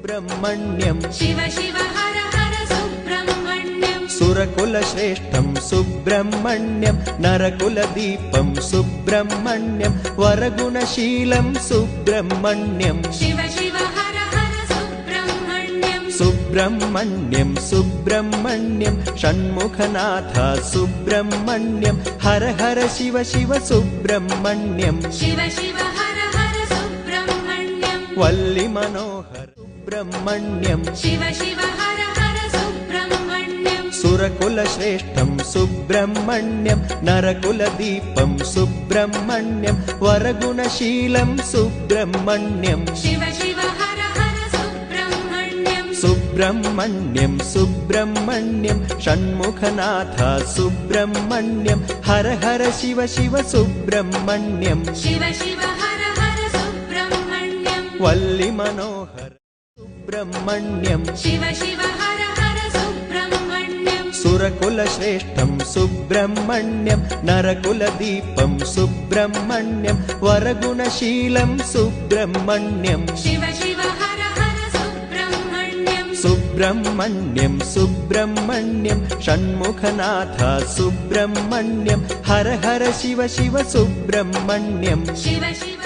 Subrahmanyam Shiva Shiva Har Har Subrahmanyam सुरकुलश्रेष्ठं Subrahmanyam नरकुलदीपं Subrahmanyam वरगुणशीलं Subrahmanyam Shiva Shiva Har Har Subrahmanyam Subrahmanyam Subrahmanyam Shanmukhanath Subrahmanyam Har Har Shiva Shiva Subrahmanyam Shiva Shiva Har Har Subrahmanyam Valli Manohar Subrahmanyam Shiva Shiva Har Har Subrahmanyam सुरकुलश्रेष्ठं Subrahmanyam नरकुलदीपं Subrahmanyam वरगुणशीलं Subrahmanyam Shiva Shiva Har Har Subrahmanyam Subrahmanyam Subrahmanyam Shanmukhanath Subrahmanyam Har Har Shiva Shiva Subrahmanyam Shiva Shiva Har Har Subrahmanyam Valli Manohar Subrahmanyam Shiva Shiva Har Har Subrahmanyam सुरकुलश्रेष्ठं Subrahmanyam नरकुलदीपं Subrahmanyam वरगुणशीलं Subrahmanyam Shiva Shiva Har Har Subrahmanyam Subrahmanyam Subrahmanyam Shanmukhanath Subrahmanyam Har Har Shiva Shiva Subrahmanyam Shiva Shiva